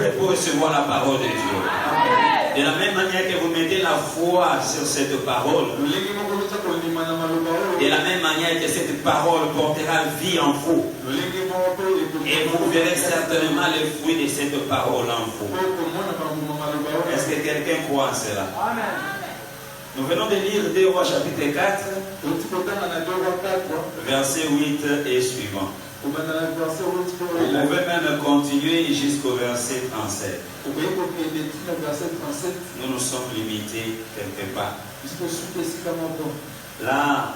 prêt pour recevoir la parole de Dieu. De la même manière que vous mettez la foi sur cette parole, de la même manière que cette parole portera vie en vous, et vous verrez certainement les fruits de cette parole en vous. Est-ce que quelqu'un croit en cela? Nous venons de lire 2 Rois chapitre 4, verset 8 et suivant. Vous pouvez même continuer jusqu'au verset 37. Nous nous sommes limités quelque part. Là,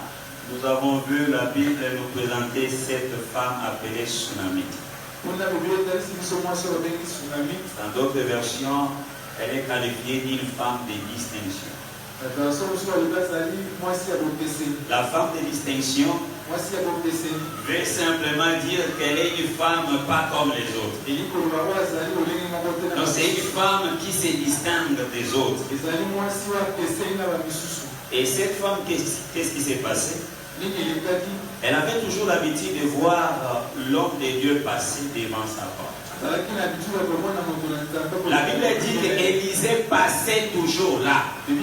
nous avons vu la Bible nous présenter cette femme appelée Tsunami. Dans d'autres versions, elle est qualifiée d'une femme de distinction. La femme de distinction veut simplement dire qu'elle est une femme pas comme les autres. Donc c'est une femme qui se distingue des autres. Et cette femme, qu'est-ce qui s'est passé? Elle avait toujours l'habitude de voir l'homme de Dieu passer devant sa porte. La Bible dit qu'Élisée passait toujours là. Mais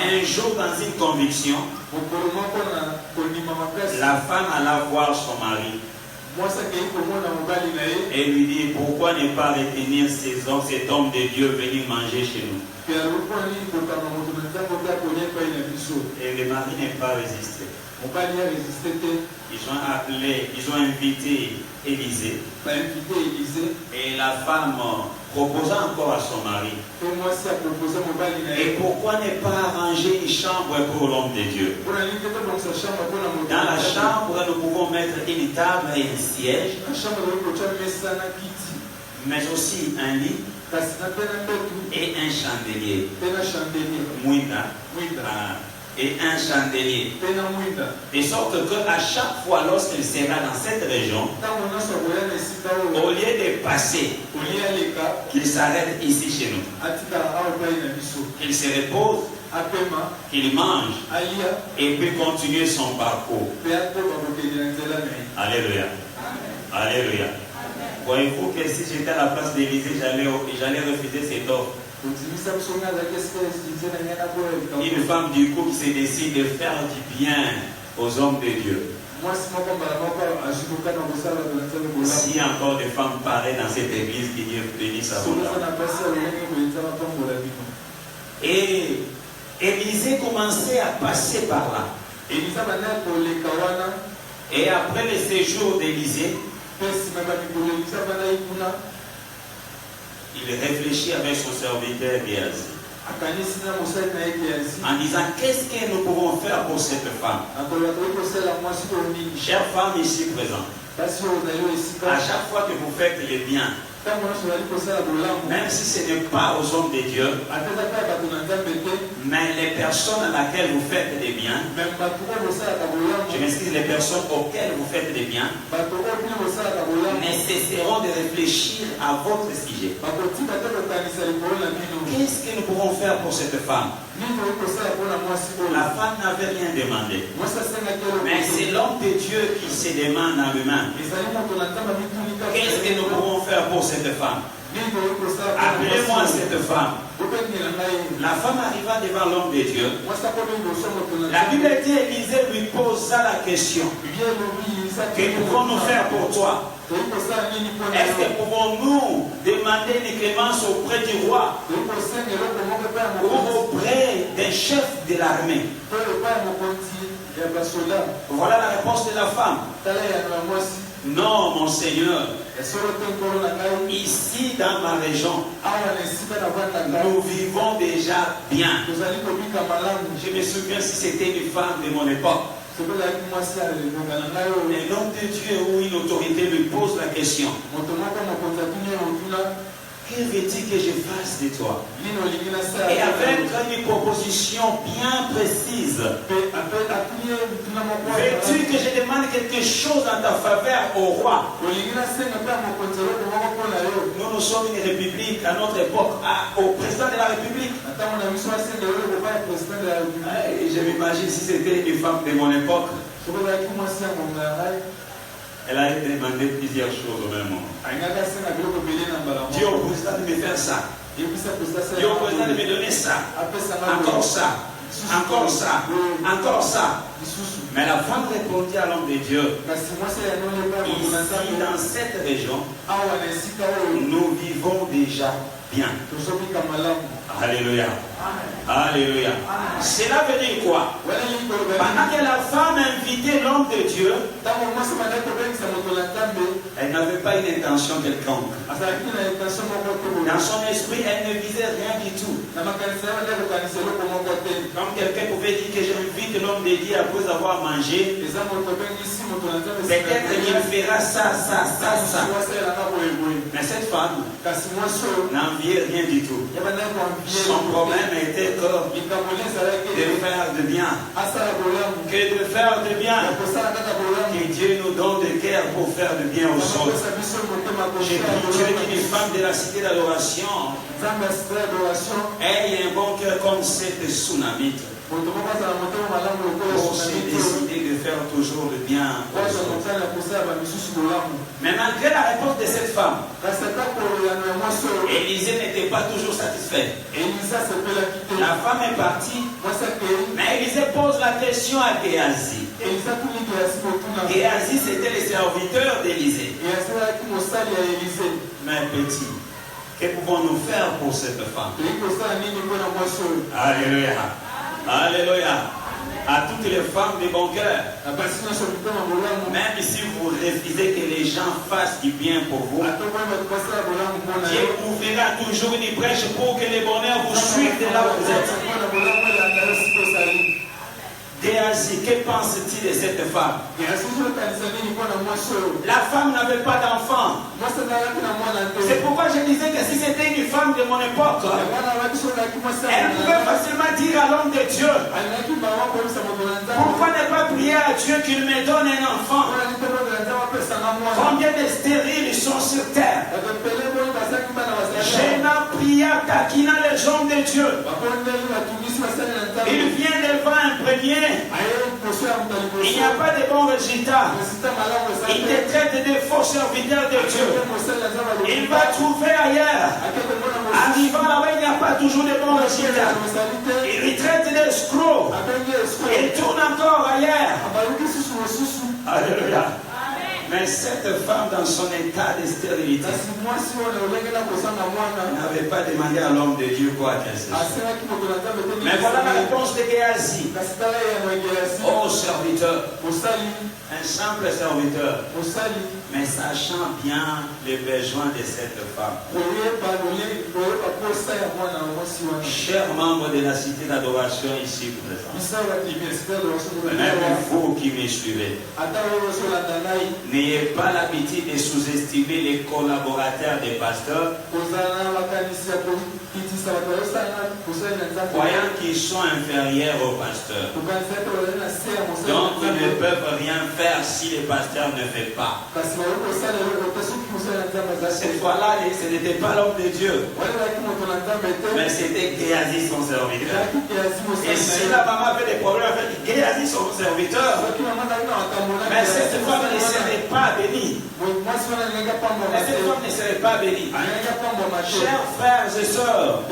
un jour, dans une conviction, la femme alla voir son mari et lui dit: pourquoi ne pas retenir cet homme de Dieu venir manger chez nous? Et le mari n'est pas résisté. Ils ont invité Élisée. Et la femme proposa encore à son mari: et pourquoi ne pas arranger une chambre pour l'homme de Dieu? Dans la chambre, nous pouvons mettre une table et un siège, mais aussi un lit et un chandelier. Et un chandelier. De sorte qu'à chaque fois, lorsqu'il sera dans cette région, au lieu de passer, qu'il s'arrête ici chez nous, qu'il se repose, qu'il mange et puis continuer son parcours. Alléluia. Alléluia. Voyez-vous que si j'étais à la place d'Élisée, j'allais refuser cette offre. Une femme du coup qui se décide de faire du bien aux hommes de Dieu. S'il y a encore des femmes pareilles dans cette église, qui Dieu bénisse à vous. Et Élisée commençait à passer par là. Et après le séjour d'Élisée, il réfléchit avec son serviteur Géasi en disant: qu'est-ce que nous pouvons faire pour cette femme? Chère femme ici présente, à chaque fois que vous faites le bien, même si ce n'est pas aux hommes de Dieu, mais les personnes à laquelle vous faites des biens, je m'excuse, les personnes auxquelles vous faites des biens, nécessiteront de réfléchir à votre sujet. Qu'est-ce que nous pouvons faire pour cette femme? La femme n'avait rien demandé, mais c'est l'homme de Dieu qui se demande en lui-même: qu'est-ce que nous pouvons faire pour cette femme? Appelez-moi cette femme. La femme arriva devant l'homme de Dieu. La Bible dit: Élisée lui posa la question: que pouvons-nous faire pour toi? Est-ce que pouvons-nous demander une clémence auprès du roi ou auprès des chefs de l'armée? Voilà la réponse de la femme: non, mon Seigneur. Ici dans ma région, nous vivons déjà bien. Je me souviens, si c'était une femme de mon époque, un homme de Dieu ou une autorité lui pose la question: que veux-tu que je fasse de toi? Et avec une proposition bien précise: veux-tu que je demande quelque chose en ta faveur au roi? Nous sommes une république à notre époque, au président de la république. Je m'imagine si c'était une femme de mon époque, elle a demandé plusieurs choses au même moment. Dis au président de me faire ça. Dis au président de me donner ça. Encore ça. Encore ça. Encore ça. Mais la femme répondit à l'homme de Dieu. Ici, dans cette région, nous vivons déjà bien. Alléluia. Alléluia. Cela veut dire quoi? Pendant que la femme invitait l'homme de Dieu, elle n'avait pas une intention quelconque. Dans son esprit, elle ne visait rien du tout. Comme quelqu'un pouvait dire que j'invite l'homme de Dieu après avoir mangé, peut-être qu'il fera ça, ça, ça, ça. Mais cette femme n'enviait rien du tout. Son problème était de faire de bien. Que de faire de bien. Que Dieu nous donne de cœur pour faire de bien aux autres. J'ai dit, Dieu dit une femme de la cité d'adoration ait un bon cœur comme cette tsunamite. Pour se décider de faire toujours le bien. Mais malgré la réponse de cette femme, Élisée n'était pas toujours satisfait. La femme est partie, mais Élisée pose la question à Géhazi. Géhazi, c'était le serviteur d'Élisée. Mais petit, que pouvons-nous faire pour cette femme? Alléluia. Alléluia. À toutes les femmes de bon cœur. Même si vous refusez que les gens fassent du bien pour vous, Dieu ouvrira toujours une brèche pour que le bonheur vous suive de là où vous êtes. Géhazi, que penses-tu de cette femme? La femme n'avait pas d'enfant. C'est pourquoi je disais que si c'était une femme de mon époque, elle pouvait facilement dire à l'homme de Dieu, pourquoi ne pas prier à Dieu qu'il me donne un enfant? Combien de stériles sont sur terre? Jéna pria, taquina les hommes de Dieu. Il vient devant un premier. Il n'y a pas de bons résultats. Il te traite de faux serviteurs de Dieu. Il va trouver ailleurs. Arrivant là-bas, il n'y a pas toujours de bons résultats. Il lui traite d'escrocs. Il tourne encore ailleurs. Alléluia. Mais cette femme, dans son état de stérilité, n'avait pas demandé à l'homme de Dieu quoi qu'elle se soit. Mais voilà la réponse de Géhazi. Oh serviteur, un simple serviteur, mais sachant bien les besoins de cette femme. Chers membres de la cité d'adoration ici présents, même vous qui me suivez, n'ayez pas l'habitude de sous-estimer les collaborateurs des pasteurs, croyant qu'ils sont inférieurs aux pasteurs. Donc ils ne peuvent rien faire si le pasteur ne fait pas. Cette fois-là, ce n'était pas l'homme de Dieu, mais c'était Géhazi son serviteur. Et si la maman avait des problèmes avec Géhazi son serviteur, mais cette femme ne serait pas bénie. Cette femme ne serait pas bénie. Chers frères et sœurs,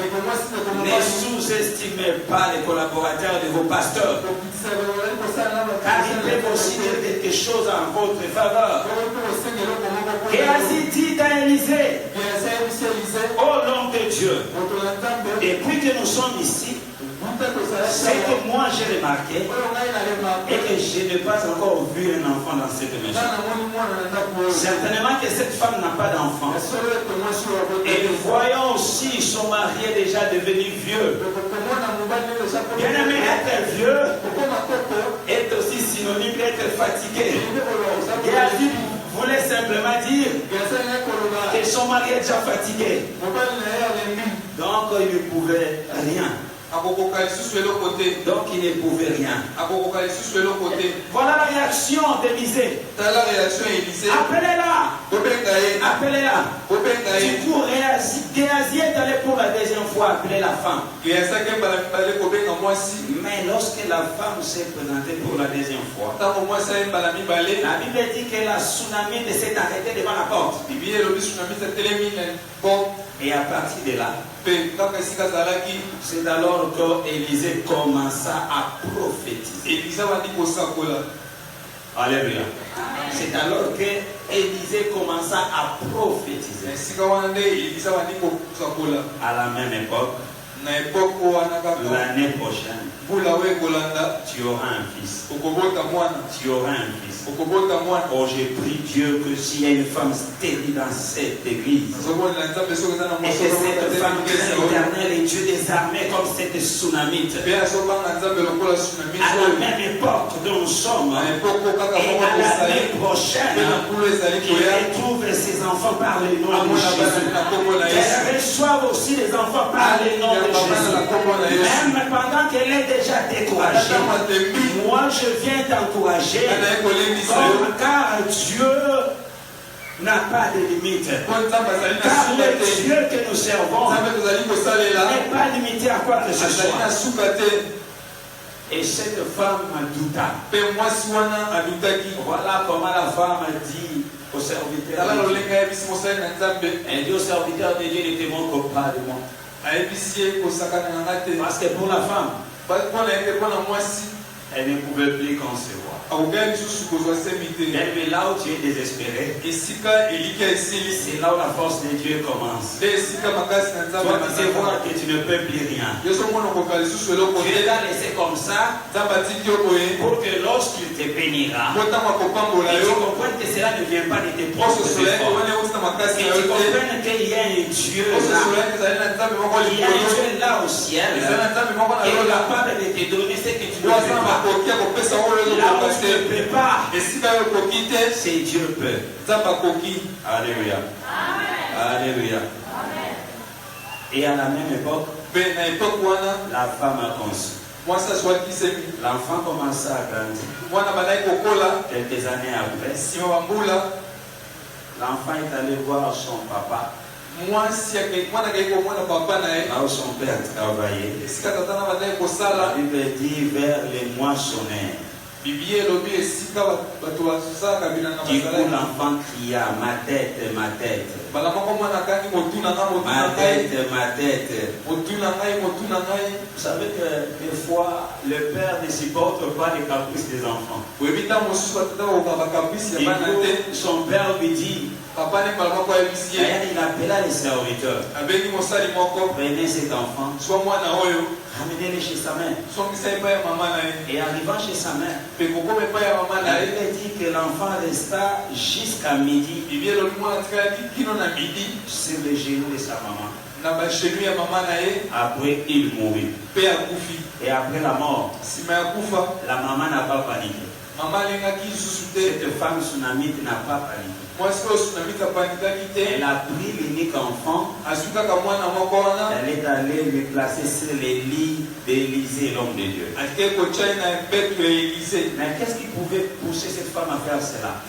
ne sous-estimez pas les collaborateurs de vos pasteurs, car ils peuvent aussi dire quelque chose en votre faveur. Géhazi dit à Élisée, ô l'homme de Dieu, depuis que nous sommes ici, c'est que moi j'ai remarqué et que je n'ai pas encore vu un enfant dans cette maison. Certainement que cette femme n'a pas d'enfant. Et voyons aussi son mari est déjà devenu vieux. Bien aimé, être vieux est aussi synonyme d'être fatigué. Géhazi voulait simplement dire que son mari est déjà fatigué. Donc il ne pouvait rien. Donc il ne pouvait rien. Voilà la réaction d'Élisée. Appelez-la. Appelez-la. Du coup, Géasi est allé pour la deuxième fois appeler la femme. Mais lorsque la femme s'est présentée pour la deuxième fois, la Bible dit que la tsunami s'est arrêtée devant la porte. Et à partir de là, c'est alors qu'Élisée commença à prophétiser. Alléluia. C'est alors qu'Élisée commença à prophétiser. À la même époque, l'année prochaine, tu auras un fils. Tu auras un fils. Oh, j'ai prie Dieu que s'il y a une femme stérile dans cette église, et que cette femme craint l'Éternel et Dieu des armées comme cette tsunamite, à la même époque dont nous sommes, et à l'année prochaine, qu'il retrouve ses enfants par le nom de Jésus. Qu'elle reçoive aussi les enfants par le nom de Jésus. Même pendant qu'elle est déjà découragée, moi je viens t'encourager, car Dieu n'a pas de limite. Car le Dieu que nous servons n'est pas limité à quoi que ce soit. Et cette femme douta. Voilà comment la femme dit au serviteur de Dieu. Elle dit au serviteur de Dieu, ne te montre pas de moi. Parce que pour la femme, elle ne pouvait plus concevoir. Même là où tu es désespéré, c'est là où la force de Dieu commence. Toi, tu sais voir que tu ne peux plus rien. Dieu t'a laissé comme ça pour que lorsqu'il te bénira, et tu comprennes que cela ne vient pas de tes propres efforts. Et tu comprennes qu'il y a un Dieu là. Il y a un Dieu là au ciel qui est capable de te donner ce que tu ne peux pas. Là où tu ne peux pas, c'est Dieu peut. Alléluia. Alléluia. Et à la même époque, la femme a conçu. L'enfant commença à grandir. Quelques années après, l'enfant est allé voir son papa. Là où son père travaillait, la Bible dit vers les moissonneurs. Du coup, l'enfant cria, ma tête, ma tête. Ma tête, ma tête. Vous savez que des fois, le père ne supporte pas les caprices des enfants. Du coup, son père lui dit, il appela les serviteurs. Prenez cet enfant, ramenez-le chez sa mère. Et arrivant chez sa mère, la Bible dit que l'enfant resta jusqu'à midi sur les genoux de sa maman. Après, il mourut. Et après la mort, la maman n'a pas paniqué. Cette femme tsunamite n'a pas paniqué. Elle a pris l'unique enfant. Elle est allée lui placer sur les lits d'Élisée, l'homme de Dieu. Mais qu'est-ce qui pouvait pousser cette femme à faire cela?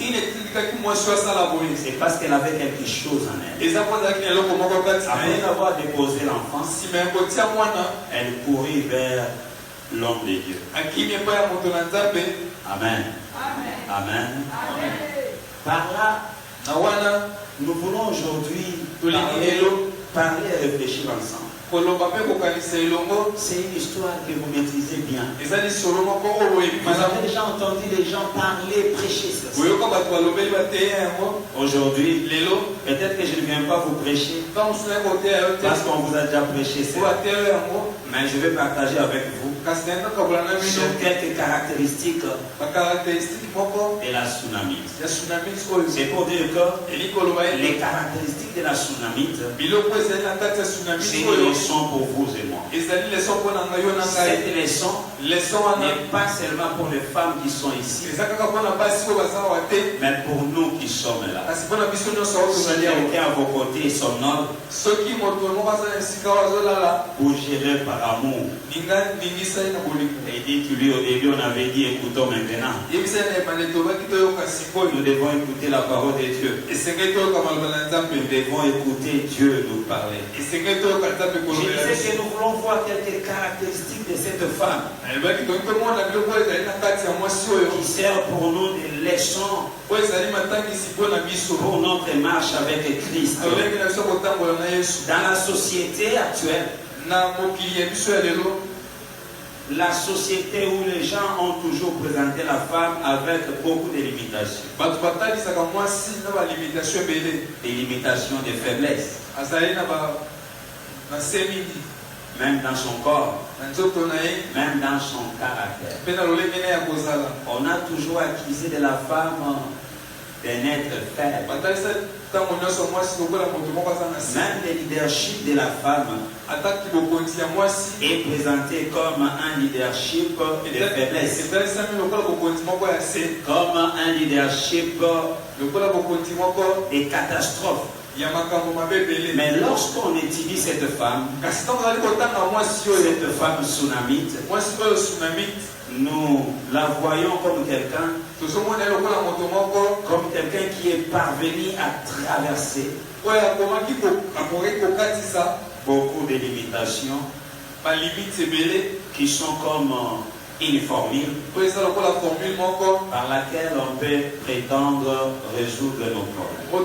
C'est parce qu'elle avait quelque chose en elle. Après avoir déposé l'enfant, elle courut vers l'homme de Dieu. Amen. Amen. Par là, nous voulons aujourd'hui parler et réfléchir ensemble. C'est une histoire que vous maîtrisez bien. Vous avez déjà entendu les gens parler, prêcher ça. Aujourd'hui, peut-être que je ne viens pas vous prêcher parce qu'on vous a déjà prêché ça. Mais je vais partager avec vous sur quelques caractéristiques de la tsunamite. C'est pour dire que les caractéristiques de la tsunamite, c'est une leçon pour vous et moi. Cette leçon n'est pas seulement pour les femmes qui sont ici, mais pour nous qui sommes là. Si quelqu'un à vos côtés s'honore, pour gérer par amour. Et dit, tu lui au début, on avait dit, écoutons maintenant. Nous devons écouter la parole de Dieu. Nous devons écouter Dieu nous parler. Je disais que nous voulons voir quelques caractéristiques de cette femme qui sert pour nous des leçons pour notre marche avec Christ. Dans la société actuelle, la société où les gens ont toujours présenté la femme avec beaucoup de limitations. Des limitations de faiblesse. Même dans son corps, même dans son caractère. On a toujours accusé de la femme d'un être faible. Même le leadership de la femme est présenté comme un leadership de faiblesse, comme un leadership de catastrophe. Mais lorsqu'on étudie cette femme tsunamite, nous la voyons comme quelqu'un qui est parvenu à traverser beaucoup de limitations qui sont comme une formule par laquelle on peut prétendre résoudre nos problèmes. Je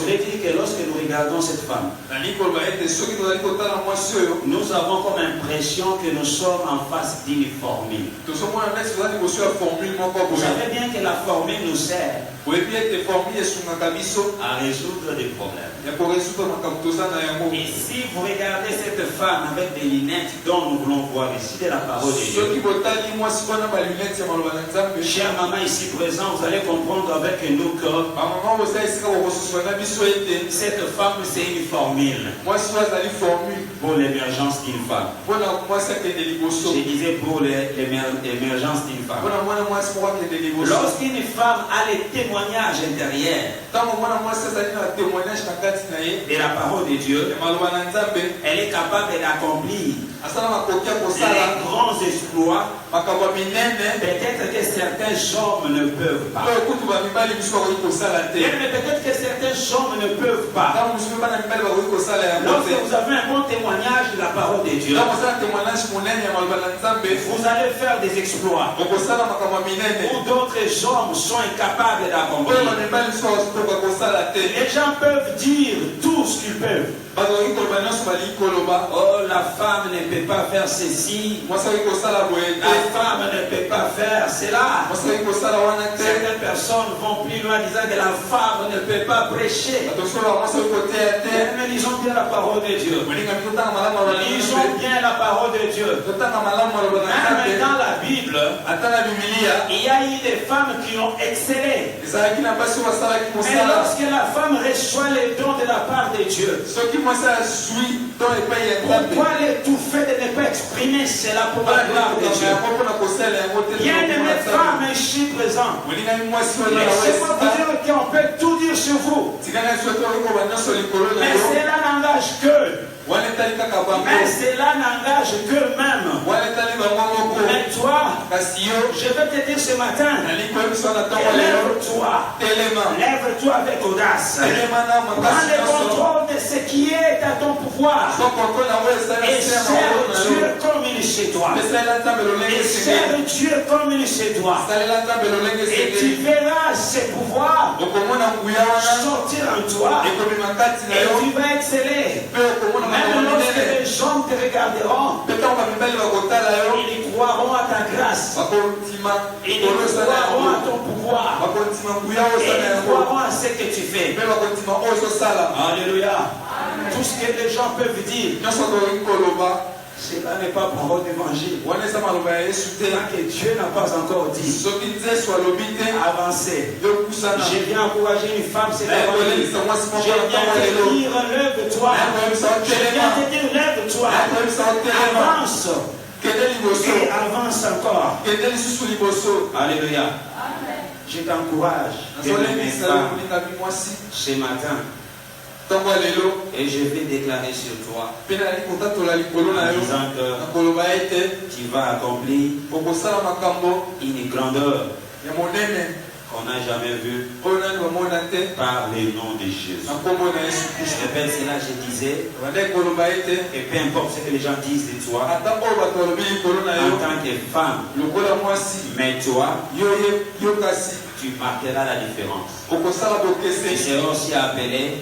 voulais dire que lorsque nous regardons cette femme, nous avons comme impression que nous sommes en face d'une formule. Vous savez bien que la formule nous sert à résoudre des problèmes. Et si vous regardez cette femme avec des lunettes dont nous voulons voir ici de la parole de Dieu, chère maman ici présent, vous allez comprendre avec nous que cette femme c'est une formule pour l'émergence d'une femme. Je disais pour l'émergence d'une femme. Lorsqu'une femme a les témoignages intérieurs de la parole de Dieu, elle est capable d'accomplir les grands exploits peut-être que certains hommes ne peuvent pas. Mais peut-être que certains hommes ne peuvent pas. Lorsque vous avez un bon témoignage de la parole de Dieu, vous allez faire des exploits où d'autres hommes sont incapables d'accomplir. Les gens peuvent dire tout ce qu'ils peuvent. Oh, la femme ne peut pas faire ceci. La femme ne peut pas faire cela. Certaines personnes vont plus loin disant que la femme ne peut pas prêcher. Mais lisons bien la parole de Dieu. Lisons bien la parole de Dieu. Même dans la Bible, il y a eu des femmes qui ont excellé. Mais lorsque la femme reçoit les dons de la part de Dieu, pourquoi l'étouffer de ne pas exprimer cela pour la gloire de Dieu? Bien-aimée femme ici présente, laissez-moi vous dire qu'on peut tout dire sur vous, mais cela n'engage que. Mais cela n'engage que même. Mais toi, je vais te dire ce matin, lève-toi avec audace. Prends le contrôle de ce qui est à ton pouvoir. Et sers Dieu comme il est chez toi. Et sers Dieu comme il est chez toi. Et tu verras ses pouvoirs sortir en toi. Et tu vas exceller. Même lorsque les gens te regarderont, ils croiront à ta grâce. Ils croiront à ton pouvoir. Et ils croiront à ce que tu fais. Alléluia. Tout ce que les gens peuvent dire, cela n'est pas parole d'évangile. Tant que Dieu n'a pas encore dit, avancez. Je viens encourager une femme, c'est l'évangile. Je viens te dire, lève-toi. Je viens te dire, lève-toi. Avance. Et avance encore. Alléluia. Je t'encourage de m'aimer ce matin. Et je vais déclarer sur toi en disant que tu vas accomplir une grandeur qu'on n'a jamais vue par le nom de Jésus. Je répète cela, je disais, et peu importe ce que les gens disent de toi, en tant que femme, mais toi, tu marqueras la différence. Tu seras aussi appelé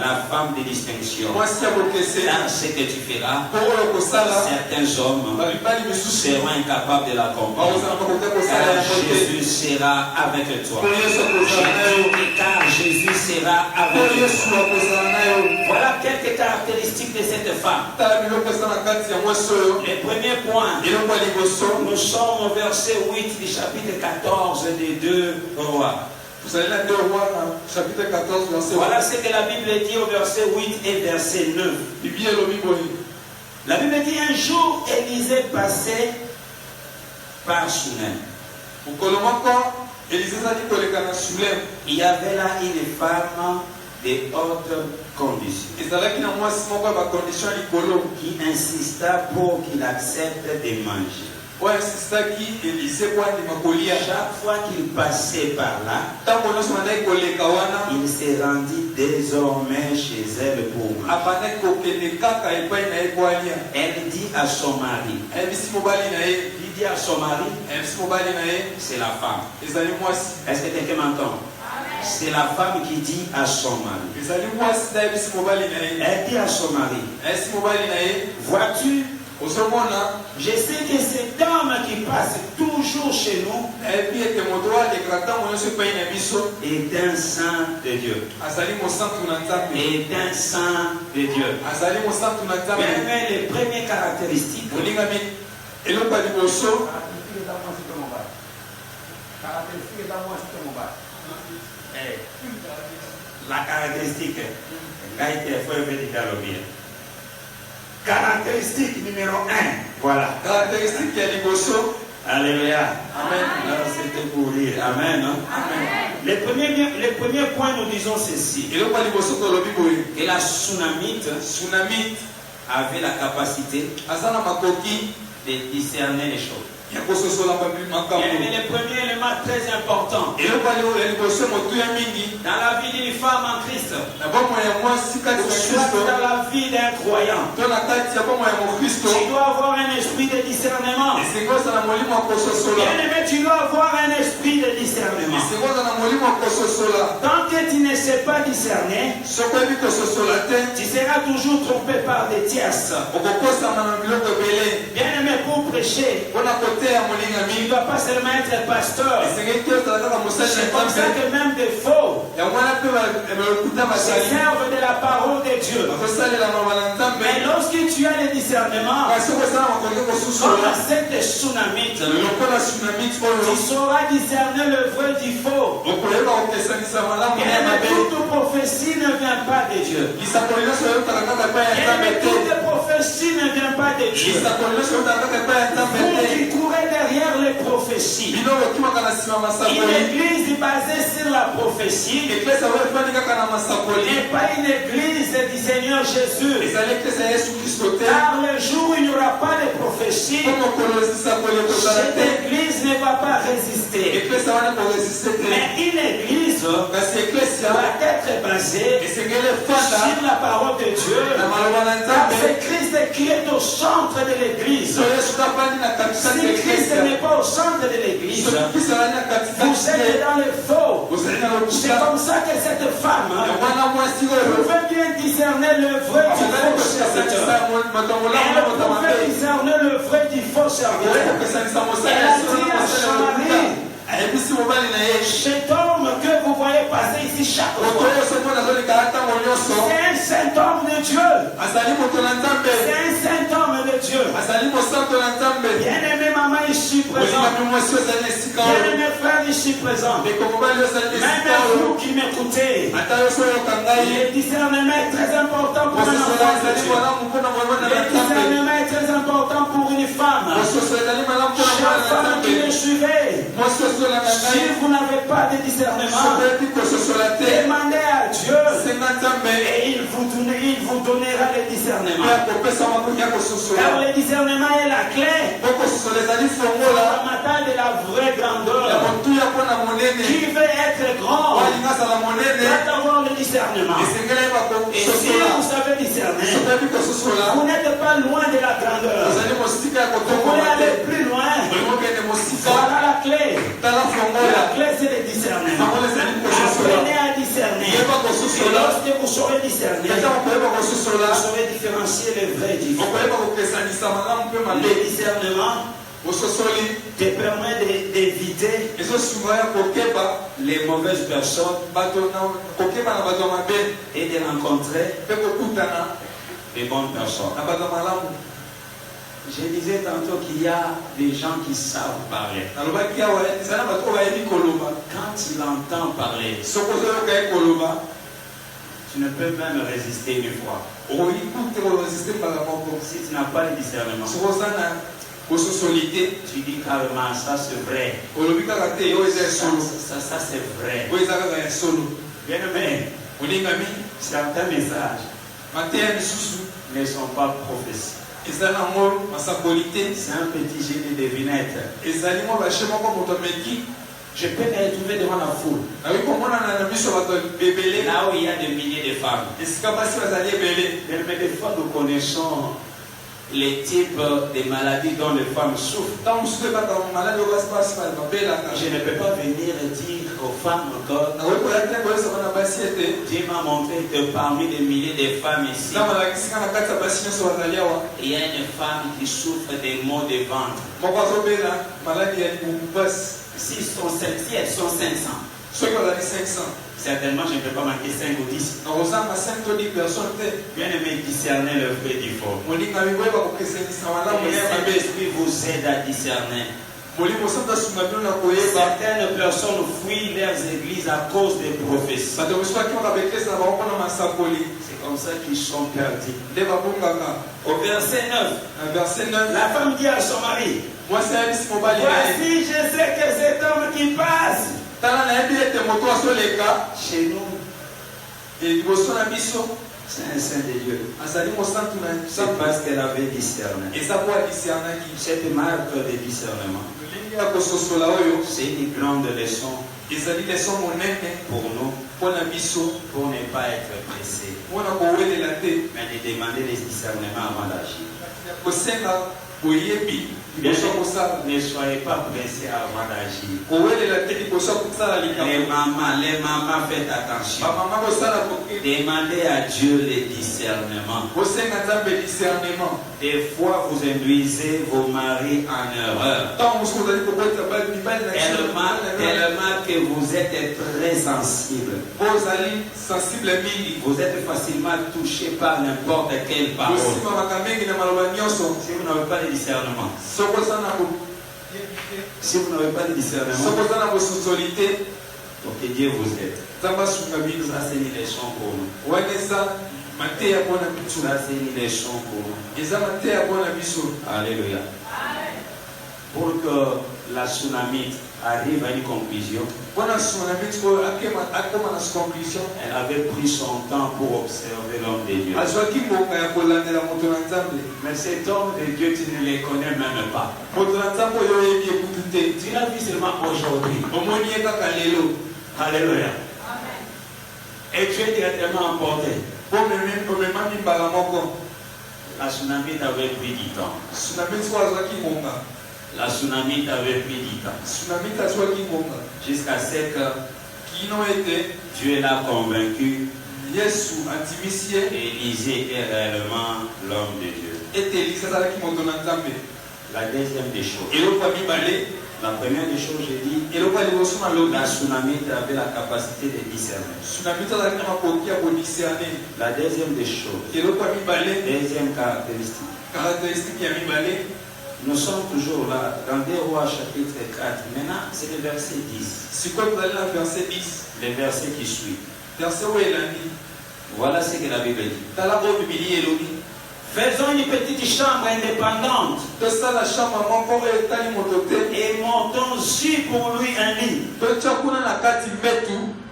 la femme de distinction. Car ce que tu feras, certains hommes seront incapables de l'accomplir. Car Jésus sera avec toi. Car Jésus sera avec toi. Voilà quelques caractéristiques de cette femme. Le premier point, nous sommes au verset 8 du chapitre 14 des 2 rois. Vous allez dans 2 rois, chapitre 14, verset 8. Voilà ce que la Bible dit au verset 8 et verset 9. La Bible dit un jour, Élisée passait par Shunem. Il y avait là une femme de haute condition qui insista pour qu'il accepte de manger. Chaque fois qu'il passait par là, il se rendit désormais chez elle pour manger. Elle dit à son mari, c'est la femme. Est-ce que quelqu'un m'entend? C'est la femme qui dit à son mari. Elle dit à son mari, vois-tu, je sais que cet homme qui passe toujours chez nous est un saint de Dieu. Est un saint de Dieu. Mais les premières caractéristiques, la caractéristique, caractéristique numéro 1, voilà. Caractéristique qui est l'Ibosso. Alléluia. Amen. C'était pour rire. Amen. Hein? Amen. Les premiers points, nous disons ceci. Que la Sunamite avait la capacité de discerner les choses. Mais le premier élément très important dans la vie d'une femme en Christ, soit dans la vie d'un croyant, tu dois avoir un esprit de discernement. Bien-aimé, tu dois avoir un esprit de discernement. Tant que tu ne sais pas discerner, tu seras toujours trompé par des tierces. Bien-aimé, pour prêcher, il ne doit pas seulement être pasteur. C'est comme ça que même des faux se servent de la parole de Dieu. Mais lorsque tu as le discernement, comme cette Sunamite, tu sauras discerner le vrai du faux. Et toute prophétie ne vient pas de Dieu. Et toute prophétie ne vient pas de Dieu. Vous qui courez derrière les prophéties. Une église basée sur la prophétie n'est pas une église du Seigneur Jésus. Car le jour où il n'y aura pas de prophétie, cette église ne va pas résister. Mais une église doit être basée sur la parole de Dieu. Car c'est Christ qui est au centre de l'église. Si Christ n'est pas au centre de l'église, vous êtes dans le faux. C'est comme ça que cette femme pouvait bien discerner le vrai du faux serviteur. Elle pouvait discerner le vrai du faux serviteur. Elle a dit à son mari, cet homme que vous voyez passer ici chaque fois, c'est un saint homme de Dieu. C'est un saint homme de Dieu. Bien-aimé maman ici présent. Bien-aimé frère ici présent. Même vous qui m'écoutez. Le discernement est très important pour un enfant de Dieu. Le discernement est très important pour une femme. Chère femme qui me suivez. Si vous n'avez pas de discernement, demandez à Dieu et il vous donnera le discernement. Car le discernement est la clé fondamentale de la vraie grandeur. Qui veut être grand doit avoir le discernement. Et si vous savez discerner, vous n'êtes pas loin de la grandeur. Vous voulez aller plus loin. Voilà la clé. La clé c'est le discernement. Apprenez à discerner. Et lorsque vous saurez discerner, vous saurez différencier le vrai du faux. Le discernement te permet d'éviter les mauvaises personnes et de rencontrer les bonnes personnes. Je disais tantôt qu'il y a des gens qui savent parler. Quand il entend parler, tu ne peux même résister une fois. Si tu n'as pas le discernement, tu dis carrément ça c'est vrai. Ça c'est vrai. Bien aimé, certains messages ne sont pas prophéties. C'est un petit jeu de devinette. Je peux me retrouver devant la foule. Là où il y a des milliers de femmes. Mais des fois nous connaissons les types de maladies dont les femmes souffrent. Je ne peux pas venir dire aux femmes que Dieu m'a montré que parmi les milliers de femmes ici, il y a une femme qui souffre des maux de ventre. Si elles sont 500, certainement je ne peux pas manquer 5 ou 10. Bien aimé, discerner le vrai du faux. L'esprit vous aide à discerner. Certaines personnes fuient leurs églises à cause des prophéties. C'est comme ça qu'ils sont perdus. Au verset 9, la femme dit à son mari, voici, je sais que cet homme qui passe chez nous, c'est un saint de Dieu. C'est parce qu'elle avait discerné. Cette marque de discernement, c'est une grande leçon pour nous, pour ne pas être pressé, mais de demander les discernements avant d'agir. Ne soyez pas pressés avant d'agir. Les mamans, faites attention. Demandez à Dieu le discernement. Des fois, vous induisez vos maris en erreur. Tellement que vous êtes très sensible. Vous êtes facilement touché par n'importe quelle parole. Si vous n'avez pas de discernement, si vous n'avez pas de discernement, pour que Dieu vous aide. Ça c'est une leçon pour nous. Ça c'est une leçon pour nous. Alléluia. Pour que la tsunami arrive à une conclusion, elle avait pris son temps pour observer l'homme de Dieu. Mais cet homme de Dieu, tu ne les connais même pas. Tu l'as vu seulement aujourd'hui. Alléluia. Et tu es directement emporté. La tsunami t'avait pris du temps. La tsunami t'avait pris du temps. Jusqu'à ce que Dieu l'a convaincu. Élisée est réellement l'homme de Dieu. La deuxième des choses, La première des choses, j'ai dit, la tsunamite avait la capacité de discerner. La deuxième des choses, deuxième caractéristique, nous sommes toujours là, dans 2 Rois chapitre 4. Maintenant, c'est le verset 10. Le verset qui suit. Voilà ce que la Bible dit. Faisons une petite chambre indépendante et montons-y pour lui un lit.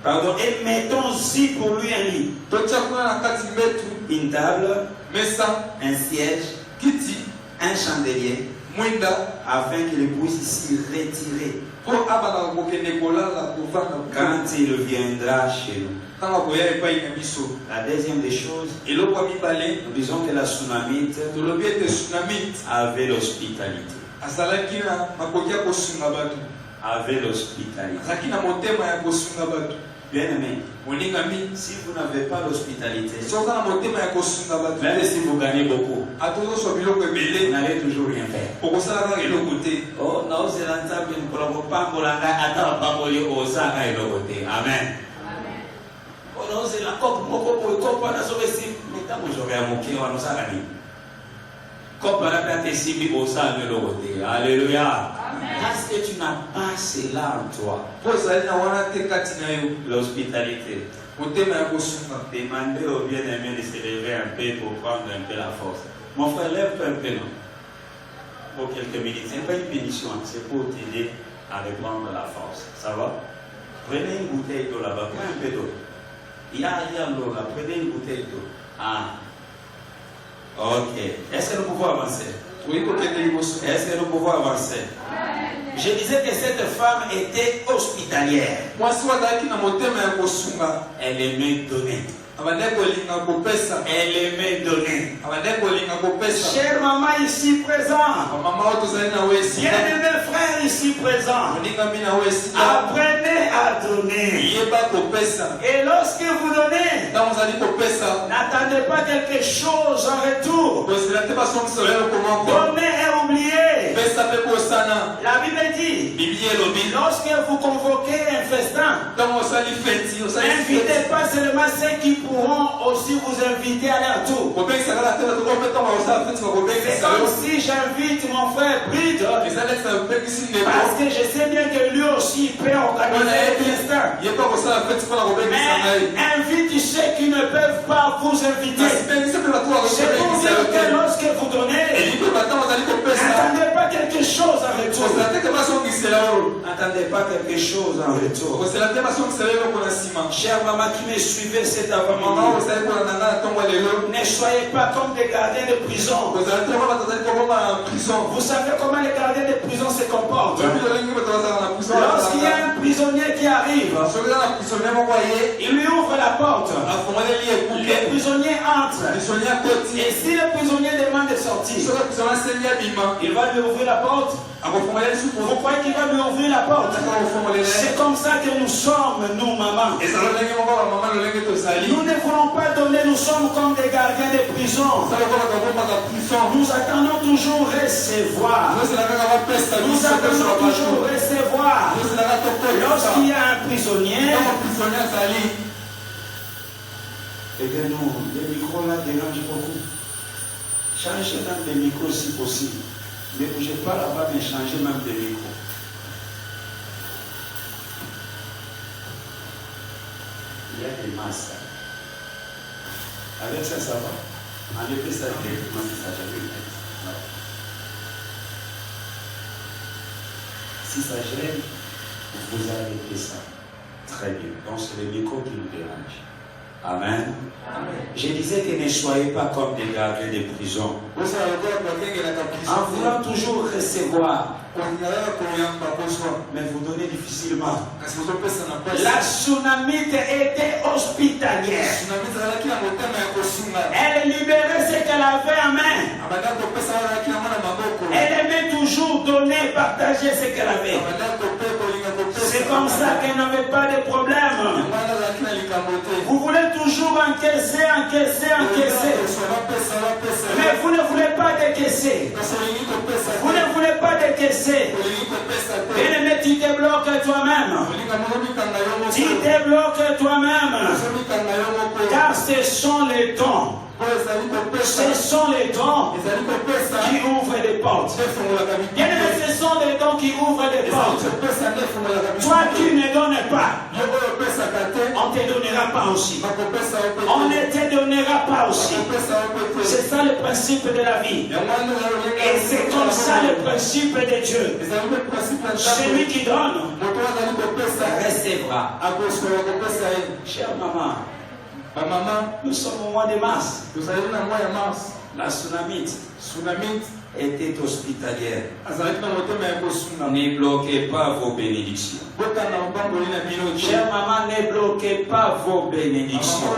Pardon, et mettons-y pour lui un lit. Une table, un siège, un chandelier, afin qu'il puisse s'y retirer quand il viendra chez nous. La deuxième des choses, nous disons que la tsunamite avait l'hospitalité. Avait l'hospitalité. Bien aimé, si vous n'avez pas l'hospitalité, même si vous gagnez beaucoup, vous n'allez toujours rien faire. Oh, non, c'est la table, amen. Oh, non, c'est la coupe, alléluia. Parce que tu n'as pas cela en toi. L'hospitalité. Demandez au bien-aimé de se lever un peu pour prendre un peu la force. Mon frère, lève-toi un peu, non? Pour quelques minutes. Ce n'est pas une pénition, c'est pour t'aider à reprendre la force. Ça va? Prenez une bouteille d'eau là-bas. Prenez un peu d'eau. Il y a l'eau là. Prenez une bouteille d'eau. Ah. Ok. Est-ce que nous pouvons avancer? Oui, est-ce que nous pouvons avancer? Je disais que cette femme était hospitalière. Elle aimait donner. Elle aimait donner. Chère maman ici présent, bien-aimés frères ici présents, apprenez à donner. Et lorsque vous donnez, n'attendez pas quelque chose en retour. Donnez et oubliez. La Bible dit, lorsque vous convoquez un festin, n'invitez pas seulement ceux qui pourront aussi vous inviter à leur tour. C'est comme si j'invite mon frère Bride, parce que je sais bien que lui aussi peut organiser un festin. Mais invite ceux qui ne peuvent pas vous inviter. C'est pour dire que lorsque vous donnez, n'attendez pas quelque chose en retour. N'attendez pas quelque chose en retour. Chère maman qui me suivait cet avant-midi, ne soyez pas comme des gardiens de prison. Vous savez comment les gardiens de prison se comportent. Lorsqu'il y a un prisonnier qui arrive, il lui ouvre la porte. Le prisonnier entre. Et si le prisonnier demande de sortir, il va lui ouvrir la porte. Vous croyez qu'il va lui ouvrir la porte? C'est comme ça que nous sommes, nous, maman. Nous ne voulons pas donner, nous sommes comme des gardiens de prison. Nous attendons toujours recevoir. Nous attendons toujours recevoir. Lorsqu'il y a un prisonnier, et bien non, les micros là dérangent beaucoup. Changez même les micros si possible. Ne bougez pas là-bas, mais changez même de micro. Il y a des masques. Avec ça, ça va. Enlevez ça directement si ça gêne. Si ça gêne, vous arrêtez ça. Très bien. Donc c'est le micro qui nous dérange. Amen. Je disais que ne soyez pas comme des gardiens de prison. En voulant toujours recevoir, mais vous donnez difficilement. La tsunamite était hospitalière. Elle libérait ce qu'elle avait en main. Elle aimait toujours donner, partager ce qu'elle avait. C'est comme ça qu'elle n'avait pas de problème. Vous voulez toujours toujours encaisser. Mais vous ne voulez pas décaisser. Vous ne voulez pas décaisser. Bien-aimé, tu débloques toi-même. Tu débloques toi-même. Car ce sont les dons. Ce sont les dons qui ouvrent des portes. Bien-aimé, ce sont les dons qui ouvrent des portes. Toi qui ne donnes pas, on ne te donnera pas aussi. On ne te donnera pas aussi. C'est ça le principe de la vie. Et c'est comme ça le principe de Dieu. Celui qui donne recevra. Chère maman, nous sommes au mois de mars. La Tsunamite était hospitalière. Ne bloquez pas vos bénédictions. Chère maman, ne bloquez pas vos bénédictions.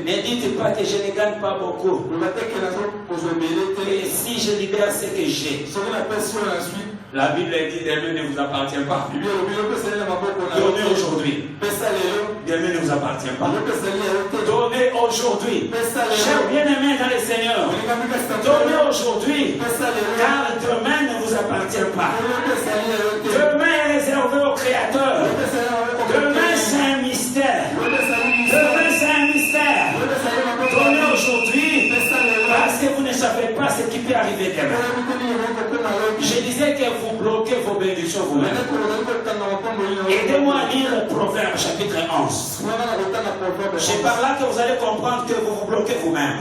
Ne dites pas que je ne gagne pas beaucoup. Et si je libère ce que j'ai, la Bible dit demain ne vous appartient pas. Donnez aujourd'hui. Demain ne vous appartient pas. Donnez aujourd'hui. Chers bien-aimés dans le Seigneur, donnez aujourd'hui. Car demain ne vous appartient pas. Demain est réservé au Créateur. Demain c'est un mystère. Demain c'est un mystère. Donnez aujourd'hui. Parce que vous ne savez pas ce qui peut arriver demain. Je disais que vous bloquez vos bénédictions vous-même. Aidez-moi à lire Proverbe chapitre 11. C'est par là que vous allez comprendre que vous vous bloquez vous-même.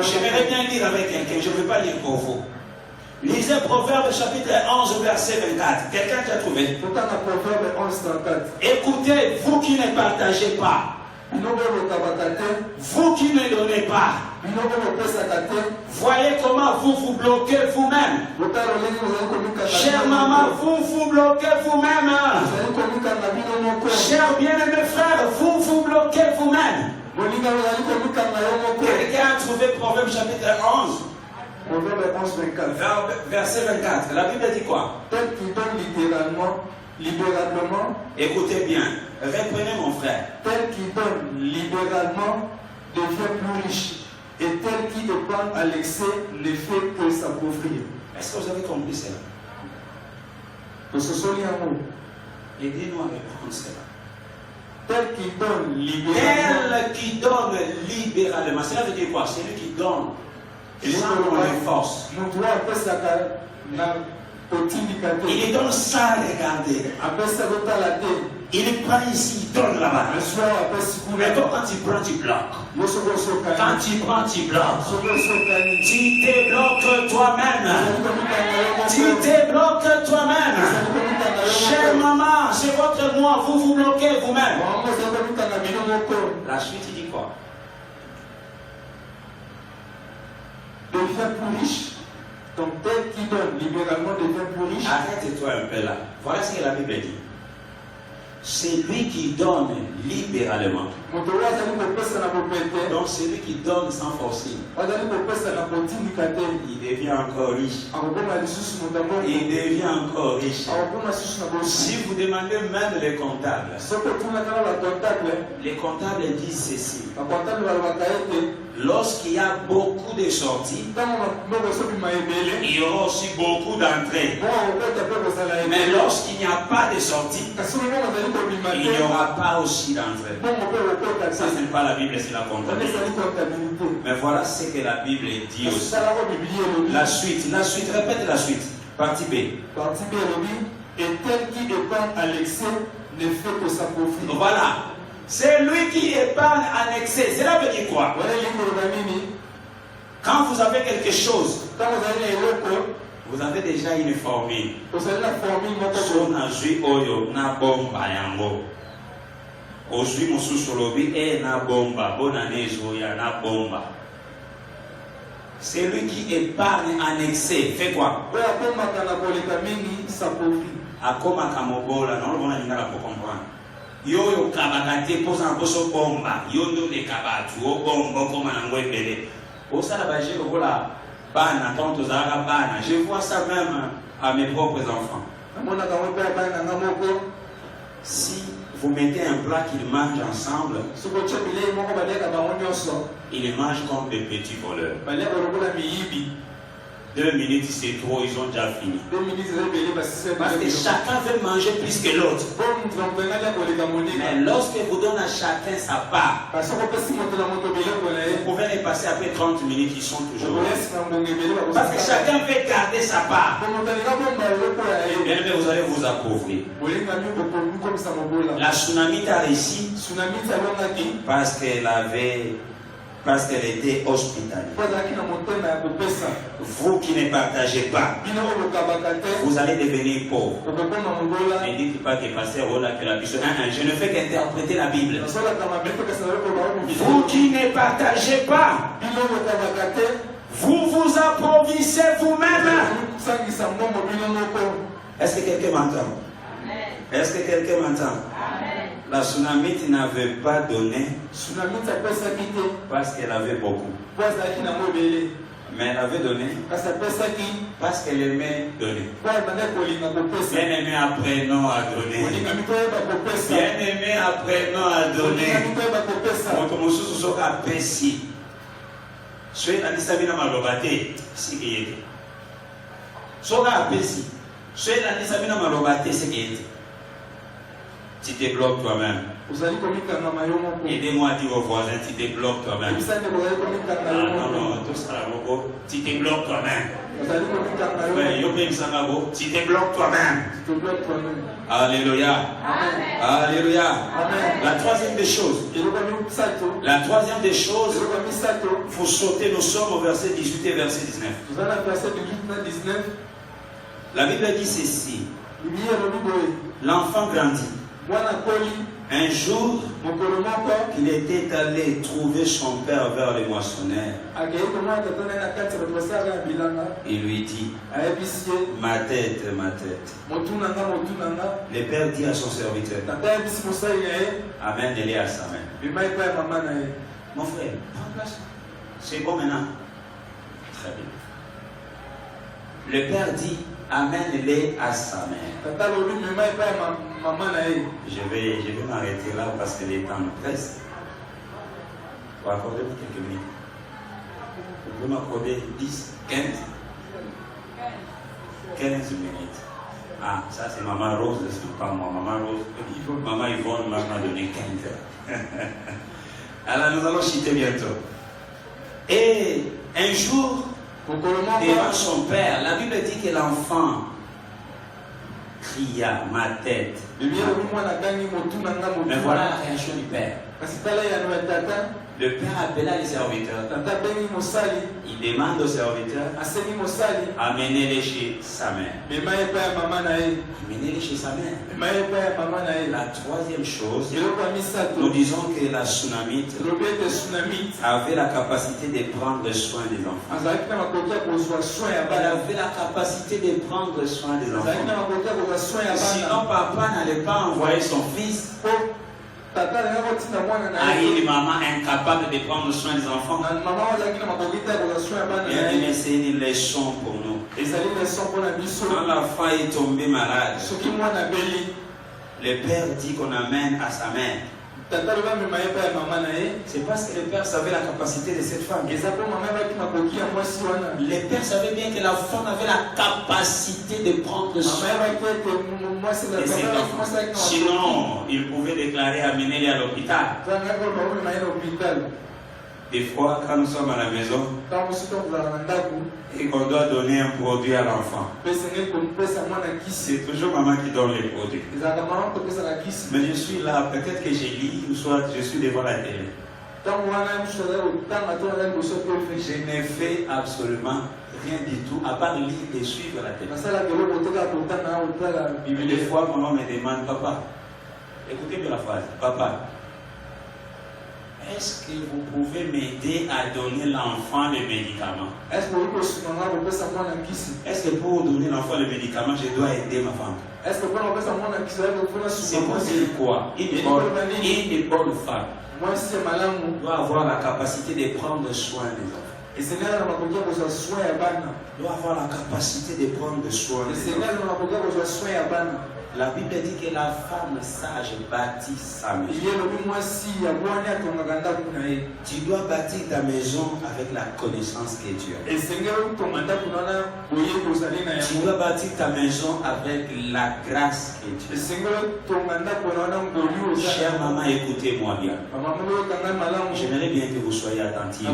J'aimerais bien lire avec quelqu'un, je ne vais pas lire pour vous. Lisez Proverbe chapitre 11 verset 24. Quelqu'un qui a trouvé? Écoutez, vous qui ne partagez pas. Vous qui ne donnez pas. Voyez comment vous vous bloquez vous-même. Chère maman, vous vous bloquez vous-même. Chers bien-aimés frères, vous vous bloquez vous-même. Quelqu'un a trouvé Proverbe chapitre 11 verset 24. La Bible dit quoi? Tel qui donne libéralement, écoutez bien, reprenez mon frère. Tel qui donne libéralement devient plus riche, et tel qui épargne à l'excès ne fait que s'appauvrir. Est-ce que vous avez compris cela? Aidez-nous à reprendre cela. Tel qui donne libéralement. Tel qui donne libéralement. Cela veut dire quoi? Celui qui donne sans les forces. Il donne sans regarder. Il prend ici, il donne là-bas. Mais toi, quand tu prends, tu bloques. Quand tu prends, tu bloques. Tu te bloques toi-même. Tu te bloques toi-même. Chère maman, c'est votre moi, vous vous bloquez vous-même. La suite, il dit quoi? Devient plus riche. Donc tel qui donne libéralement devient plus riche. Arrête-toi un peu là. Voilà ce que la Bible dit. C'est lui qui donne libéralement. Donc celui qui donne sans forcer. Il devient encore riche. Il devient encore riche. Si vous demandez même les comptables, les comptables disent ceci. Lorsqu'il y a beaucoup de sorties, il y aura aussi beaucoup d'entrées. Mais lorsqu'il n'y a pas de sorties, il n'y aura pas aussi d'entrée. Ça, ce n'est pas la Bible, c'est la comptabilité. Mais voilà ce que la Bible dit aussi. La suite, répète la suite. Partie B. Partie B, et tel qui épargne à l'excès ne fait que s'appauvrir. Voilà. C'est lui qui épargne en excès. Cela veut dire quoi? Quand vous avez quelque chose, vous avez déjà une formule. So na zui oyo na bomba yango. Ozui mosusu lobi na bomba. Bonane zoya na bomba. C'est lui qui épargne en excès. Fait quoi? Akoma kamobola. Non, on a dit pour comprendre. Yo kabakate posa poso bomba. Yo ndo de kabatu. O bomba koma na ngwebele. Osa la baje okola. Bana, quand tu as bana, je vois ça même à mes propres enfants. Si vous mettez un plat qu'ils mangent ensemble, ils mangent comme des petits voleurs. 2 minutes c'est trop, ils ont déjà fini. Parce que chacun veut manger plus que l'autre. Mais lorsque vous donnez à chacun sa part, vous pouvez les passer après 30 minutes, ils sont toujours là. Parce que chacun veut garder sa part. Bien, mais vous allez vous appauvrir. La Tsunamite a réussi parce qu'elle était hospitalière. Vous qui ne partagez pas, vous allez devenir pauvre. Ne dites pas que pasteur Rola que la Bible. Je ne fais qu'interpréter la Bible. Vous qui ne partagez pas, vous vous approvissez vous-même. Est-ce que quelqu'un m'entend? Est-ce que quelqu'un m'entend? La Tsunamite n'avait pas donné parce qu'elle avait beaucoup. Mais elle avait donné parce qu'elle aimait donner. Bien-aimé, apprenons à donner. Bien-aimé, apprenons à donner. Tu te bloques toi-même. Aidez-moi à dire aux voisins, tu te bloques toi-même. Non, tout ça, tu te bloques toi-même. Tu te bloques toi-même. Alléluia. Alléluia. La troisième des choses. Vous sautez, nous sommes au verset 18 et verset 19. La Bible dit ceci. L'enfant grandit. Un jour, il était allé trouver son père vers les moissonneurs. Il lui dit, ma tête, ma tête. Le père dit à son serviteur, amène-les à sa main. Mon frère, prends place. C'est bon maintenant. Très bien. Le père dit, amène-les à sa mère. Je vais m'arrêter là parce que les temps me pressent. Vous accordez-moi quelques minutes. Vous pouvez m'accorder 10, 15 minutes. Ah, ça c'est Maman Rose, c'est pas moi. Maman Rose, Maman Yvonne m'a donné 15 heures. Alors nous allons chuter bientôt. Et un jour, devant son père, la Bible dit que l'enfant cria, ma tête. Mais voilà la réaction du père. Le père appela les serviteurs. Il demande aux serviteurs, amenez-les chez sa mère. Amenez-les chez sa mère. La troisième chose, nous disons que la Tsunamite avait la capacité de prendre soin des enfants. Elle avait la capacité de prendre soin des enfants. Sinon, papa n'allait pas envoyer son fils. Aïe, maman incapable de prendre soin des enfants. Bien, c'est une leçon pour nous. Quand l'enfant est tombé malade, le père dit qu'on amène à sa mère. C'est parce que le père savait la capacité de cette femme. Le père savait bien que la femme avait la capacité de prendre soin de ses enfants. Sinon, il pouvait déclarer amener-les à l'hôpital. Des fois, quand nous sommes à la maison et qu'on doit donner un produit à l'enfant, c'est toujours maman qui donne les produits. Mais je suis là, peut-être que je lis ou soit je suis devant la télé. Je n'ai fait absolument rien du tout à part lire et suivre la télé. Des fois, maman me demande, papa, écoutez bien la phrase, papa, est-ce que vous pouvez m'aider à donner l'enfant les médicaments? Est-ce que pour donner l'enfant les médicaments, je dois aider ma femme? C'est pour dire quoi? Une bonne femme doit avoir la capacité de prendre soin des enfants. Doit avoir la capacité de prendre soin des enfants. La Bible dit que la femme sage bâtit sa maison. Tu dois bâtir ta maison avec la connaissance que tu as. Tu dois bâtir ta maison avec la grâce que tu as. Chère maman, écoutez-moi bien. J'aimerais bien que vous soyez attentifs.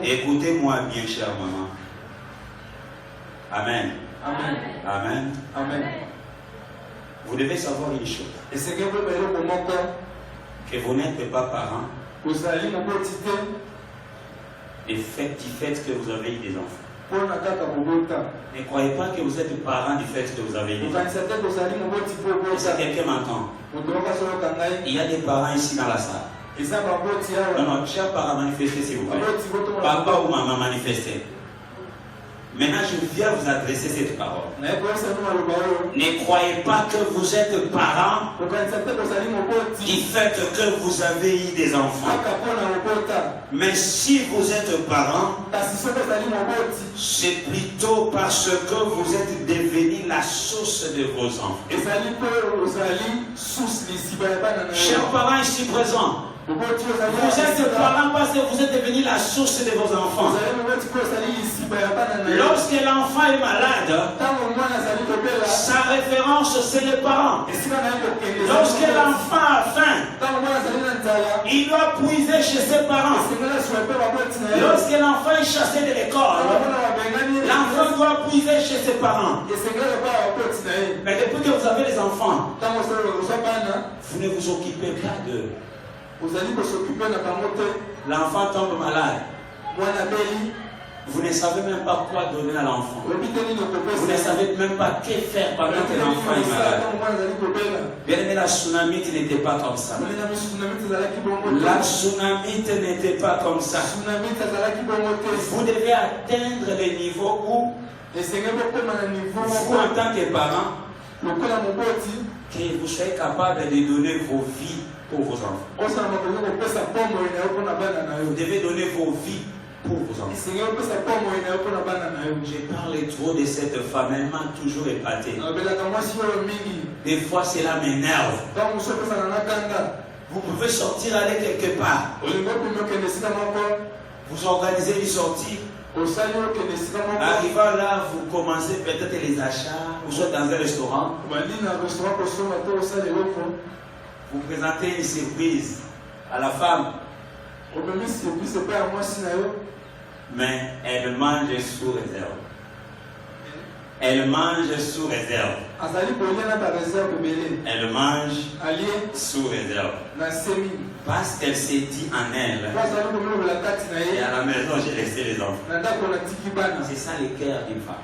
Écoutez-moi bien, chère maman. Amen. Amen. Amen. Amen. Vous devez savoir une chose. Que vous n'êtes pas parents du fait que vous avez eu des enfants. Ne croyez pas que vous êtes parents du fait que vous avez eu des enfants. Est-ce que quelqu'un m'entend? Il y a des parents ici dans la salle. Non, non, chers parents, manifestez s'il vous plaît. Papa ou maman, manifestez. Maintenant, je viens vous adresser cette parole. Ne croyez pas que vous êtes parents du fait que vous avez eu des enfants. Mais si vous êtes parents, c'est plutôt parce que vous êtes devenu la source de vos enfants. Chers parents ici présents, vous êtes parents parce que vous êtes devenu la source de vos enfants. Lorsque l'enfant est malade, sa référence c'est les parents. Lorsque l'enfant a faim, il doit puiser chez ses parents. Lorsque l'enfant est chassé de l'école, l'enfant doit puiser chez ses parents. Mais depuis que vous avez les enfants, vous ne vous occupez pas d'eux. L'enfant tombe malade. Vous ne savez même pas quoi donner à l'enfant. Vous ne savez même pas que faire pendant que l'enfant est malade. Bien aimé, la tsunamite n'était pas comme ça. La tsunamite n'était pas comme ça. Vous devez atteindre le niveau où vous, en tant que parent, que vous soyez capable de donner vos vies pour vos enfants. Vous devez donner vos vies pour vos enfants. J'ai parlé trop de cette femme, elle m'a toujours épaté. Des fois, cela m'énerve. Vous pouvez sortir, aller quelque part. Vous organisez une sortie. Arrivant là, vous commencez peut-être les achats. Vous êtes dans un restaurant. Vous présentez une surprise à la femme. Mais elle mange sous réserve. Elle mange sous réserve. Elle mange sous réserve. Parce qu'elle s'est dit en elle. Et à la maison, j'ai laissé les enfants. C'est ça le cœur d'une femme.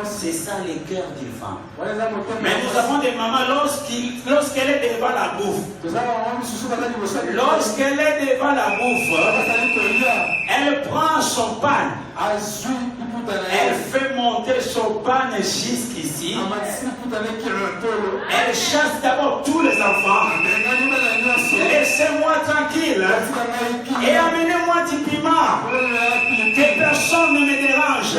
C'est ça le cœur d'une femme. Mais nous avons des mamans, lorsqu'elle est devant la bouffe, lorsqu'elle est devant la bouffe, elle prend son pan. Elle fait monter son pan jusqu'ici. Elle chasse d'abord tous les enfants. Laissez-moi tranquille. Et amenez-moi du piment. Que personne ne me dérange.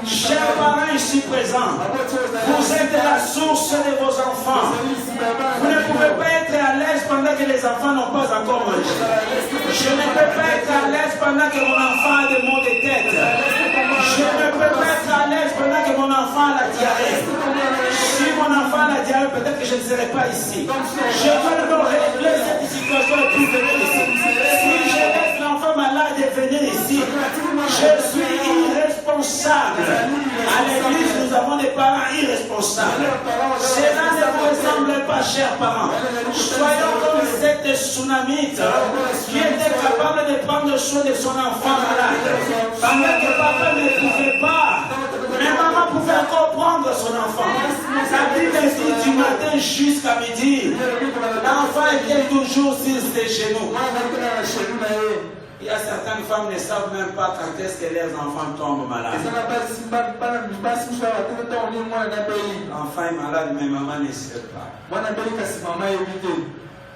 Chers parents ici présents, vous êtes la source de vos enfants. Vous ne pouvez pas être à l'aise pendant que les enfants n'ont pas encore mangé. Je ne peux pas être à l'aise pendant que mon enfant a des maux de tête. Je ne peux pas être à l'aise pendant que mon enfant a la diarrhée. Si mon enfant a la diarrhée, peut-être que je ne serai pas ici. Je dois d'abord régler cette situation et puis venir ici. Si je laisse l'enfant malade et venir ici, je suis irresponsable. À l'église, nous avons des parents irresponsables. Cela ne vous ressemble pas, chers parents. Soyons comme cette tsunamite qui était capable de prendre soin de son enfant malade. Pendant que papa ne pouvait pas, mais maman pouvait encore prendre son enfant. Ça dit ainsi du matin jusqu'à midi. L'enfant était toujours sur ses genoux. Il y a certaines femmes ne savent même pas quand est-ce que leurs enfants tombent malades. L'enfant est malade, mais maman ne sait pas.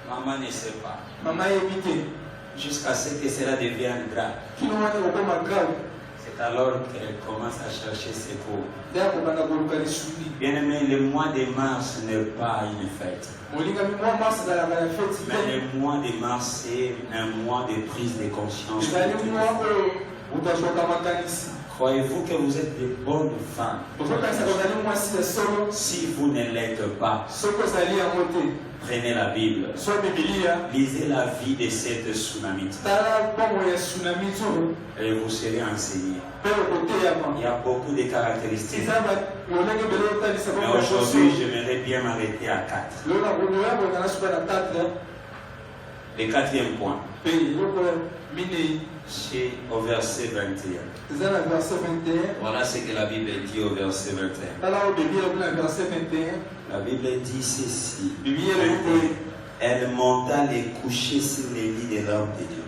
Maman ne sait pas. Jusqu'à ce que cela devienne grave. C'est alors qu'elle commence à chercher ses cours. Bien-aimé, le mois de mars n'est pas une fête. Mais le mois de mars, c'est un mois de prise de conscience. Croyez-vous que vous êtes de bonnes femmes? Si vous ne l'êtes pas, prenez la Bible, lisez la vie de cette tsunamite et vous serez enseigné. Il y a beaucoup de caractéristiques. Mais aujourd'hui, j'aimerais bien m'arrêter à 4. Le 4e point. C'est au verset 21. Voilà ce que la Bible dit au verset 21. La Bible dit ceci. Elle monta les coucher sur les lits de l'homme de Dieu.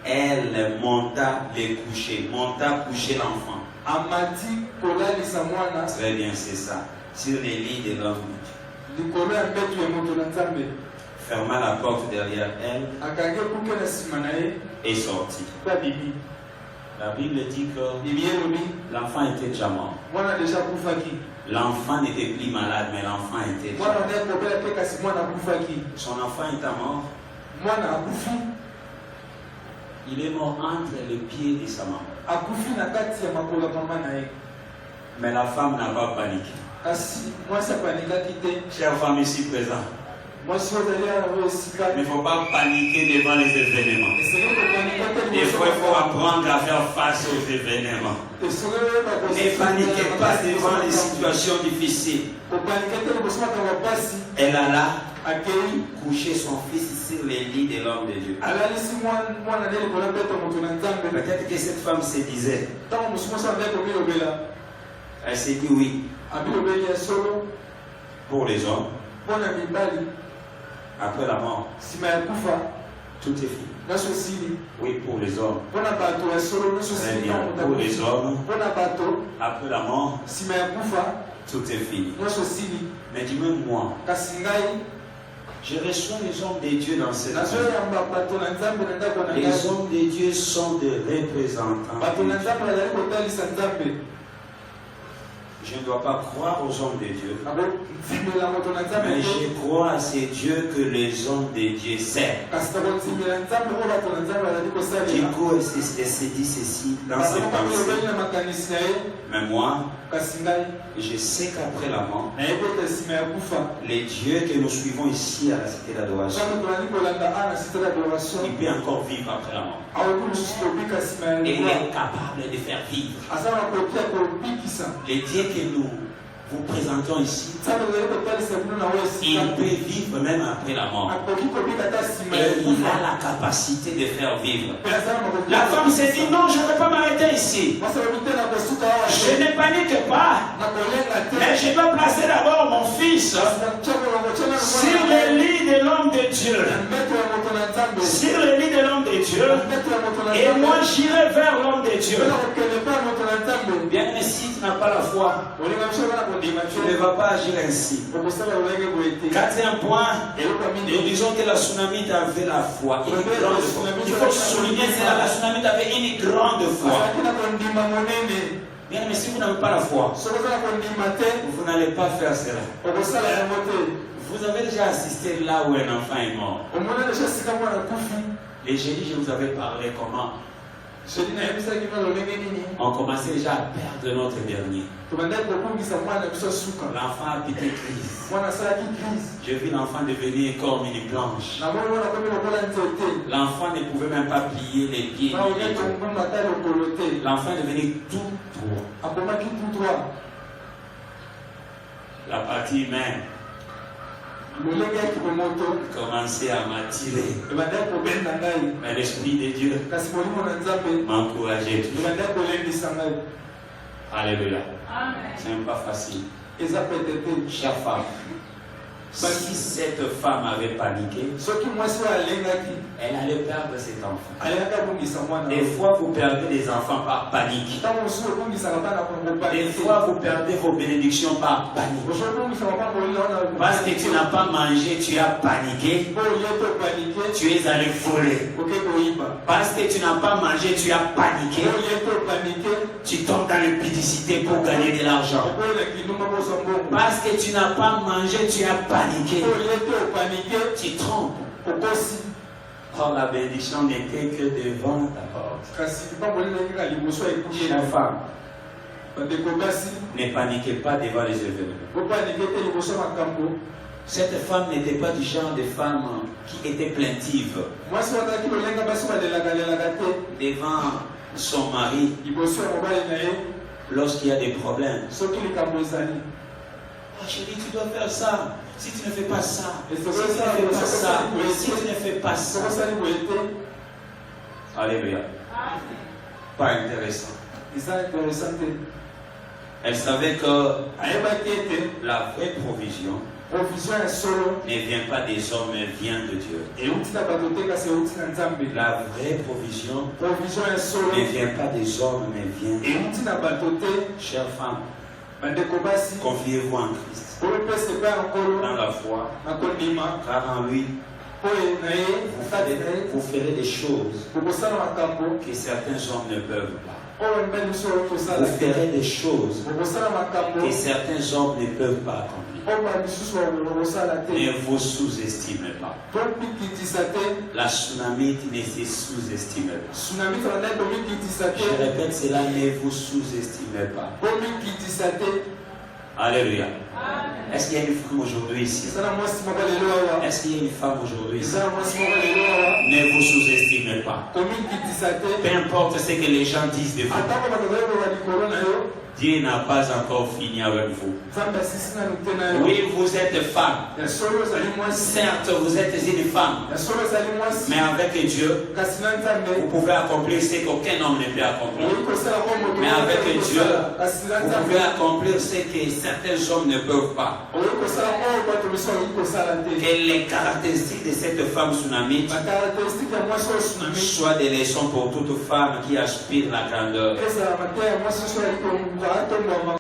Elle monta les coucher. Monta coucher l'enfant. Très bien, c'est ça. Sur les lits de l'homme de Dieu. Ferma la porte derrière elle et sortit. La Bible dit que l'enfant était déjà mort. L'enfant n'était plus malade, mais l'enfant était déjà mort. Son enfant est mort. Il est mort entre les pieds de sa maman. Mais la femme n'a pas paniqué. Chère femme ici présente, il ne faut pas paniquer devant les événements. Il faut apprendre à faire face aux événements. Ne paniquez pas devant les situations difficiles. Elle alla coucher son fils sur les lits de l'homme de Dieu. Peut-être que cette femme se disait, elle s'est dit oui. Pour les hommes, après la mort, tout est fini. Oui, pour les hommes. Très bien. Pour les hommes, après la mort, tout est fini. Mais dis-moi, moi, je reçois les hommes de Dieu dans cette vie. Les hommes de Dieu sont des représentants de Dieu. Je ne dois pas croire aux hommes de Dieu, mais je crois à ces dieux que les hommes de Dieu servent. Du coup, elle se dit ceci dans ses pensées. Mais moi, je sais qu'après la mort, les dieux que nous suivons ici à la cité d'adoration, il peut encore vivre après la mort. Et il est capable de faire vivre. Les dieux que nous vous présentons ici, il peut vivre même après la mort. Et il a la capacité de faire vivre. La femme s'est dit non, je ne vais pas m'arrêter ici. Je ne panique pas, mais je dois placer d'abord mon fils sur le lit de l'homme de Dieu. Sur le lit de l'homme de Dieu. Et moi j'irai vers l'homme de Dieu. Bien, mais si tu n'as pas la foi, tu ne vas pas agir ainsi. 4e point, nous disons que la tsunamite avait la foi. Il faut souligner que la tsunamite avait une grande foi. Bien, mais si vous n'avez pas la foi, vous n'allez pas faire cela. Vous avez déjà assisté là où un enfant est mort. Et j'ai dit, je vous avais parlé comment on commençait déjà à perdre notre dernier. L'enfant a piqué crise. J'ai vu l'enfant devenir comme une planche. L'enfant ne pouvait même pas plier les pieds. L'enfant devenait tout droit. La partie humaine commençait à m'attirer. Mais l'Esprit de Dieu m'encourageait toujours. Alléluia. Ce n'est pas facile. Chère femme, Si cette femme avait paniqué, elle allait perdre cet enfant. Des fois, vous perdez des enfants par panique. Des fois, vous perdez vos bénédictions par panique. Parce que tu n'as pas mangé, tu as paniqué. Tu es allé voler. Parce que tu n'as pas mangé, tu as paniqué. Tu tombes dans l'épidicité pour gagner de l'argent. Parce que tu n'as pas mangé, tu as paniqué. Tu trompes. Or la bénédiction n'était que devant ta porte. Chère femme, ne paniquez pas devant les événements. Cette femme n'était pas du genre de femme qui était plaintive devant son mari lorsqu'il y a des problèmes. Ah, chérie, tu dois faire ça. Si tu ne fais pas ça, si tu ne fais pas ça, si tu ne fais pas ça. Alléluia. Pas intéressant. Elle savait que la vraie provision ne vient pas des hommes, mais vient de Dieu. La vraie provision ne vient pas des hommes, mais vient de Dieu. Chère femme, confiez-vous en Christ. Dans la foi, car en lui, vous ferez des choses que certains hommes ne peuvent pas. Vous ferez des choses que certains hommes ne peuvent pas accomplir. Ne vous sous-estimez pas. La tsunamite ne se sous-estime pas. Je répète cela, ne vous sous-estimez pas. Alléluia. Est-ce qu'il y a une femme aujourd'hui ici? Est-ce qu'il y a une femme aujourd'hui ici? Ne vous sous-estimez pas. Peu importe ce que les gens disent de vous. Dieu n'a pas encore fini avec vous. Oui, vous êtes femme. Certes, vous êtes une femme. Mais avec Dieu, vous pouvez accomplir ce qu'aucun homme ne peut accomplir. Mais avec Dieu, vous pouvez accomplir ce que certains hommes ne peuvent pas. Que les caractéristiques de cette femme tsunamite soient des leçons pour toute femme qui aspire la grandeur.